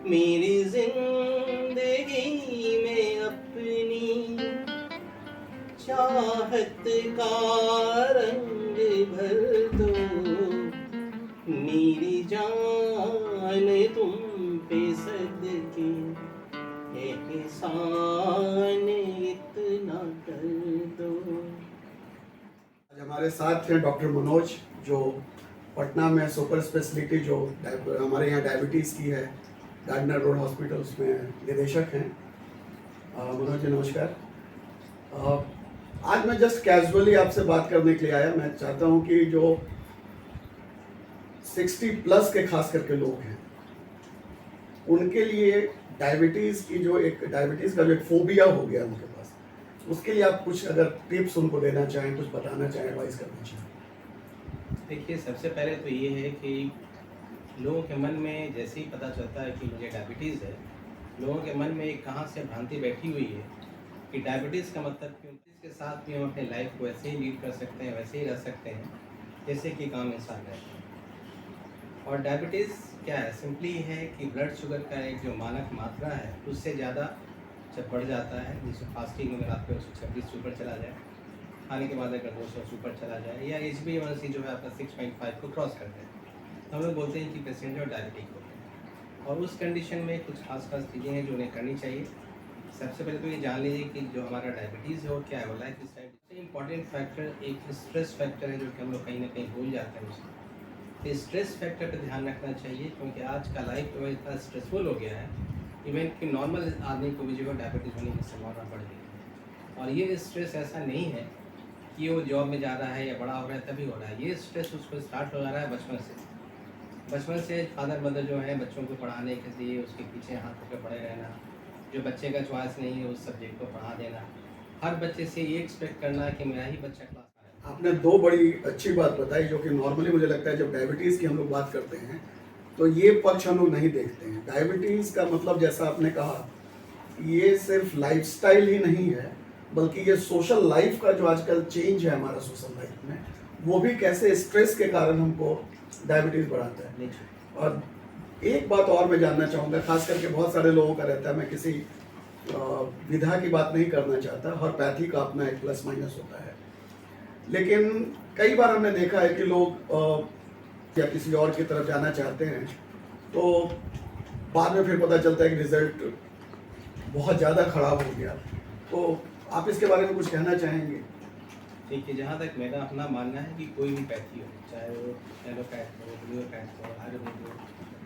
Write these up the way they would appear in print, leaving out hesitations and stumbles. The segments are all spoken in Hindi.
मेरी जिंदगी में अपनी चाहत का रंग भर दो, मेरी जान तुम पे सदके एहसान इतना कर दो। आज हमारे साथ हैं डॉक्टर मनोज, जो पटना में सुपर स्पेशलिटी जो हमारे यहाँ डायबिटीज़ की है, गार्डनर रोड हॉस्पिटल, उसमें निदेशक हैं। मनोज जी नमस्कार। आज मैं जस्ट कैजुअली आपसे बात करने के लिए आया। मैं चाहता हूँ कि जो 60 प्लस के खास करके लोग हैं, उनके लिए डायबिटीज़ की जो डायबिटीज़ का जो एक फोबिया हो गया उनके पास, उसके लिए आप कुछ अगर टिप्स उनको देना चाहें, कुछ बताना चाहें, एडवाइस करना चाहें। देखिए, सबसे पहले तो ये है कि लोगों के मन में जैसे ही पता चलता है कि मुझे डायबिटीज़ है, लोगों के मन में एक कहाँ से भ्रांति बैठी हुई है कि डायबिटीज़ का मतलब क्यों, इसके साथ भी हम अपने लाइफ को वैसे ही लीड कर सकते हैं, वैसे ही रह सकते हैं जैसे कि काम इंसान रहते हैं। और डायबिटीज़ क्या है, सिंपली है कि ब्लड शुगर का एक जो मानक मात्रा है उससे ज़्यादा जब बढ़ जाता है, जैसे फास्टिंग में अगर आपके 126 ऊपर चला जाए, खाने के बाद अगर 200 ऊपर चला जाए, या HbA1c जो है आपका 6.5 को क्रॉस करते हैं, तो हम लोग बोलते हैं कि पेशेंट जो डायबिटिक होते हैं। और उस कंडीशन में कुछ खास चीज़ें हैं जो उन्हें करनी चाहिए। सबसे पहले तो ये जान लीजिए कि जो हमारा डायबिटीज़ है वो क्या है, वो लाइफ स्टाइल। सबसे इम्पॉर्टेंट फैक्टर एक स्ट्रेस फैक्टर है, जो कि हम लोग कहीं ना कहीं भूल जाते हैं उसको। तो स्ट्रेस फैक्टर पर ध्यान रखना चाहिए, क्योंकि आज का लाइफ जो है इतना स्ट्रेसफुल हो गया है, इवन कि नॉर्मल आदमी को भी जो है डायबिटीज़ होने की संभावना बढ़ गई है। और ये स्ट्रेस ऐसा नहीं है कि वो जॉब में जा रहा है या बड़ा हो रहा है तभी हो रहा है। ये स्ट्रेस उसको स्टार्ट हो रहा है बचपन से फादर मदर जो है बच्चों को पढ़ाने के लिए उसके पीछे हाथ पकड़ पड़े रहना, जो बच्चे का चॉइस नहीं है उस सब्जेक्ट को पढ़ा देना, हर बच्चे से ये एक्सपेक्ट करना कि मेरा ही बच्चा क्लास में है। आपने दो बड़ी अच्छी बात बताई, जो कि नॉर्मली मुझे लगता है जब डायबिटीज़ की हम लोग बात करते हैं तो ये पक्ष हम लोग नहीं देखते हैं। डायबिटीज़ का मतलब, जैसा आपने कहा, ये सिर्फ लाइफस्टाइल ही नहीं है, बल्कि ये सोशल लाइफ का जो आजकल चेंज है हमारा सोशल लाइफ में, वो भी कैसे स्ट्रेस के कारण हमको डायबिटीज़ बढ़ाता है। और एक बात और मैं जानना चाहूँगा, खास करके बहुत सारे लोगों का रहता है, मैं किसी विधा की बात नहीं करना चाहता, हर पैथी का अपना एक प्लस माइनस होता है, लेकिन कई बार हमने देखा है कि लोग या किसी और की तरफ जाना चाहते हैं तो बाद में फिर पता चलता है कि रिजल्ट बहुत ज़्यादा ख़राब हो गया। तो आप इसके बारे में कुछ कहना चाहेंगे? देखिए, जहाँ तक मेरा अपना मानना है कि कोई भी पैथी हो, चाहे वो एलोपैथ हो, होम्योपैथ हो, आयुर्वेद हो,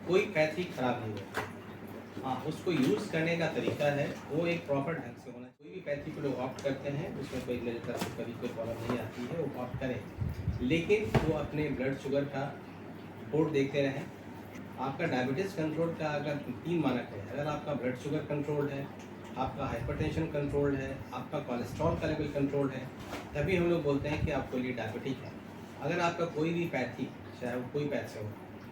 कोई पैथी खराब नहीं होती। हाँ, उसको यूज़ करने का तरीका है वो एक प्रॉपर ढंग से होना। कोई भी पैथी को लोग ऑप्ट करते हैं, उसमें कोई मेरे तरफ से कभी कोई प्रॉब्लम नहीं आती है, वो ऑप्ट करें, लेकिन वो अपने ब्लड शुगर का रिपोर्ट देखते रहें। आपका डायबिटीज़ कंट्रोल का अगर 3 मानक है, अगर आपका ब्लड शुगर कंट्रोल है, आपका हाइपरटेंशन कंट्रोल है, आपका कोलेस्ट्रॉल का लेवल कंट्रोल है, तभी हम लोग बोलते हैं कि आपको ये डायबिटिक है। अगर आपका कोई भी पैथी, चाहे वो कोई पैथ से हो,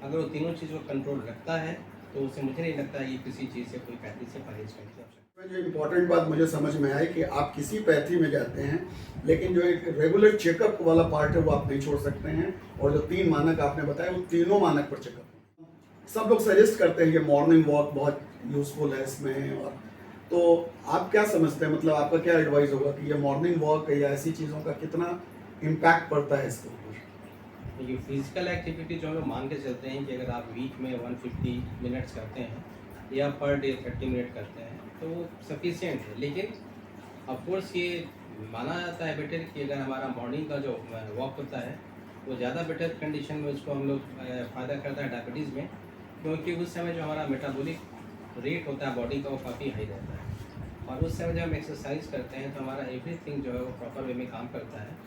अगर वो तीनों चीज़ को कंट्रोल रखता है तो उससे मुझे नहीं लगता है कि किसी चीज़ से कोई पैथी से परहेज करने की आवश्यकता है। जो इम्पोर्टेंट बात मुझे समझ में आई कि आप किसी पैथी में जाते हैं, लेकिन जो एक रेगुलर चेकअप वाला पार्ट है वो आप नहीं छोड़ सकते हैं, और जो 3 मानक आपने बताए वो तीनों मानक पर चेकअप। सब लोग सजेस्ट करते हैं कि मॉर्निंग वॉक बहुत यूजफुल है इसमें, और तो आप क्या समझते हैं, मतलब आपका क्या एडवाइस होगा कि ये मॉर्निंग वॉक या ऐसी चीज़ों का कितना इम्पैक्ट पड़ता है इसके ऊपर? देखिए, फिजिकल एक्टिविटी जो हम लोग मान के चलते हैं कि अगर आप वीक में 150 मिनट्स करते हैं या पर डे 30 मिनट करते हैं तो वो सफिशियंट है। लेकिन ऑफकोर्स ये माना जाता है बेटर कि अगर हमारा मॉर्निंग का जो वॉक होता है वो ज़्यादा बेटर कंडीशन में उसको हम लोग फ़ायदा करता है डायबिटीज़ में, क्योंकि उस समय जो हमारा मेटाबॉलिक रेट होता है बॉडी का वो काफ़ी हाई रहता है, और उस समय जब हम एक्सरसाइज करते हैं तो हमारा एवरीथिंग जो है वो प्रॉपर वे में काम करता है।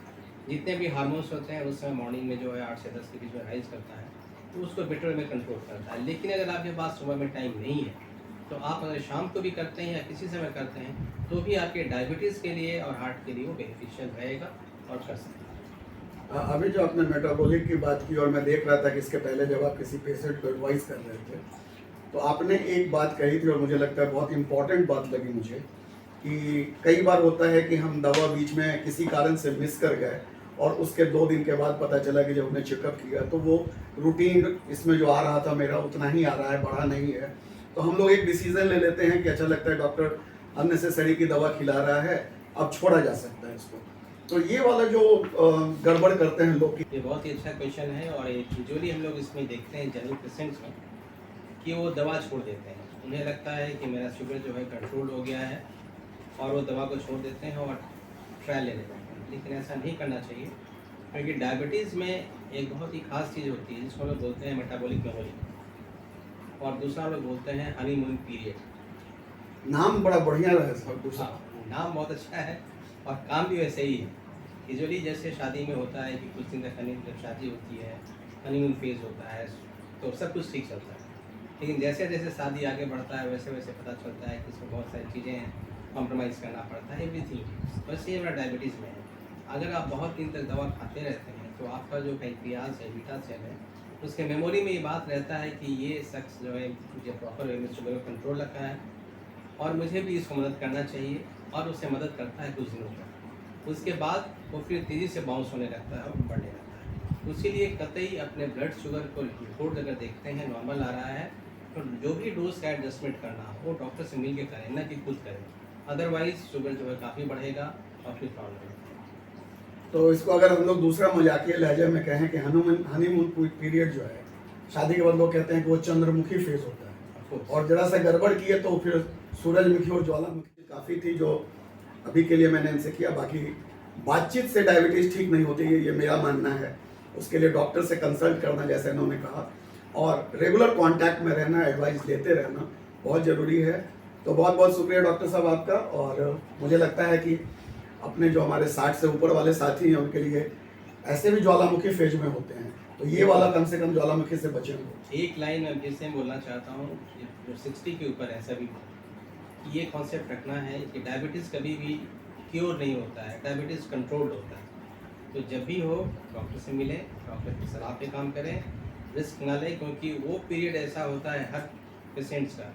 जितने भी हार्मोन्स होते हैं उस समय मॉर्निंग में जो है 8 से 10 के बीच में राइज करता है, तो उसको बेटर वे में कंट्रोल करता है। लेकिन अगर आपके पास सुबह में टाइम नहीं है तो आप अगर शाम को भी करते हैं या किसी समय करते हैं तो भी आपके डायबिटीज़ के लिए और हार्ट के लिए वो बेनिफिशियल रहेगा और कर सकते हैं। अभी जो आपने मेटाबॉलिक की बात की, और मैं देख रहा था कि इसके पहले जब आप किसी पेशेंट को एडवाइस कर रहे थे तो आपने एक बात कही थी, और मुझे लगता है बहुत इंपॉर्टेंट बात लगी मुझे, कि कई बार होता है कि हम दवा बीच में किसी कारण से मिस कर गए और उसके 2 दिन के बाद पता चला कि जब हमने चेकअप किया तो वो रूटीन इसमें जो आ रहा था मेरा उतना ही आ रहा है, बढ़ा नहीं है। तो हम लोग एक डिसीजन ले लेते हैं कि अच्छा लगता है डॉक्टर अननेसेसरी की दवा खिला रहा है, अब छोड़ा जा सकता है इसको। तो ये वाला जो गड़बड़ करते हैं लोग ये बहुत ही अच्छा क्वेश्चन है और एक यूजुअली हम लोग इसमें देखते हैं जनरल पेशेंट्स में कि वो दवा छोड़ देते हैं। उन्हें लगता है कि मेरा शुगर जो है कंट्रोल हो गया है और वो दवा को छोड़ देते हैं और ट्रायल ले लेते हैं, लेकिन ऐसा नहीं करना चाहिए, क्योंकि डायबिटीज़ में एक बहुत ही खास चीज़ होती है जिसको लोग बोलते हैं मेटाबॉलिक मेमोरी, और दूसरा लोग बोलते हैं हनीमून पीरियड। नाम बड़ा बढ़िया रहे सर दूसरा। नाम बहुत अच्छा है और काम भी वैसे ही है। यूजुअली जैसे शादी में होता है कि कुछ दिन तक जब शादी होती है हनीमून फेज होता है तो सब कुछ ठीक चलता है, लेकिन जैसे जैसे शादी आगे बढ़ता है वैसे वैसे पता चलता है कि इसमें बहुत सारी चीज़ें हैं, कॉम्प्रोमाइज़ करना पड़ता है, एवरीथिंग। वैसे ही हमारा डायबिटीज़ में है, अगर आप बहुत दिन तक दवा खाते रहते हैं तो आपका जो पैंक्रियाज है, बीटा सेल है, उसके मेमोरी में ये बात रहता है कि ये शख्स जो है मुझे प्रॉपर वे में शुगर को कंट्रोल रखा है और मुझे भी इसको मदद करना चाहिए, और उससे मदद करता है कुछ दिनों तक। उसके बाद वो फिर तेज़ी से बाउंस होने लगता है और बढ़ने लगता है। तो इसीलिए कतई अपने ब्लड शुगर को रिपोर्ट अगर देखते हैं नॉर्मल आ रहा है तो जो भी डोज का एडजस्टमेंट करना हो वो डॉक्टर से मिल के करें, ना कि खुद करें, अदरवाइज शुगर जो है काफ़ी बढ़ेगा और फिर प्रॉब्लम होगा। तो इसको अगर हम लोग दूसरा मजाकिया लहजे में कहें कि हनीमून पीरियड जो है, शादी के बाद लोग कहते हैं कि वो चंद्रमुखी फेज होता है, और जरा सा गड़बड़ किए तो फिर सूरजमुखी और ज्वालामुखी काफ़ी थी जो अभी के लिए मैंने इनसे किया। बाकी बातचीत से डायबिटीज़ ठीक नहीं होती है, ये मेरा मानना है। उसके लिए डॉक्टर से कंसल्ट करना, जैसे इन्होंने कहा, और रेगुलर कांटेक्ट में रहना, एडवाइस लेते रहना बहुत ज़रूरी है। तो बहुत बहुत शुक्रिया डॉक्टर साहब आपका। और मुझे लगता है कि अपने जो हमारे 60 से ऊपर वाले साथी हैं उनके लिए ऐसे भी ज्वालामुखी फेज में होते हैं, तो ये वाला कम से कम ज्वालामुखी से बचे हों। एक लाइन मैं फिर से बोलना चाहता हूँ, जो 60 के ऊपर है सभी को, ये कॉन्सेप्ट रखना है कि डायबिटीज़ कभी भी क्योर नहीं होता है, डायबिटीज़ कंट्रोल्ड होता है। तो जब भी हो डॉक्टर से मिलें, डॉक्टर की सलाह पे काम करें, रिस्क ना लें, क्योंकि वो पीरियड ऐसा होता है हर पेशेंट्स का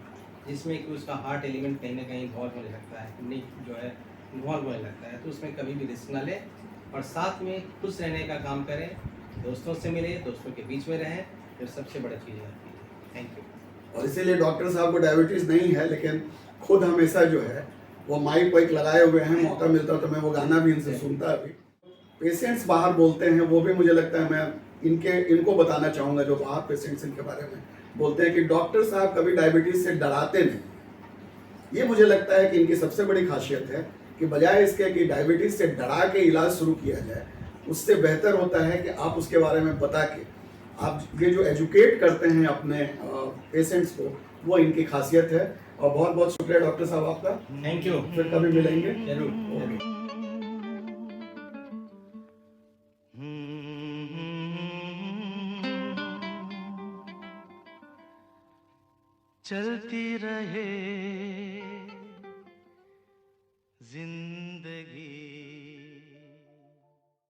जिसमें कि उसका हार्ट एलिमेंट कहीं ना कहीं इन्वॉल्व होने लगता है, किडनी जो है इन्वॉल्व होने लगता है। तो उसमें कभी भी रिस्क ना लें और साथ में खुश रहने का काम करें, दोस्तों से मिलें, दोस्तों के बीच में रहें, फिर सबसे बड़ी चीज़ आती है। Thank you. और इसीलिए डॉक्टर साहब को डायबिटीज़ नहीं है, लेकिन खुद हमेशा जो है वो माइक वाइक लगाए हुए हैं, मौका मिलता तो मैं वो गाना भी इनसे सुनता अभी। पेशेंट्स बाहर बोलते हैं, वो भी मुझे लगता है मैं इनको बताना चाहूँगा जो बाहर पेशेंट्स इनके बारे में बोलते हैं कि डॉक्टर साहब कभी डायबिटीज़ से डराते नहीं। ये मुझे लगता है कि इनकी सबसे बड़ी खासियत है कि बजाय इसके कि डायबिटीज़ से डरा के इलाज शुरू किया जाए, उससे बेहतर होता है कि आप उसके बारे में बता के आप ये जो एजुकेट करते हैं अपने पेशेंट्स को, वो इनकी खासियत है। और बहुत बहुत शुक्रिया डॉक्टर साहब आपका। Thank you. फिर कभी मिलेंगे जरूर। ओके। चलती रहे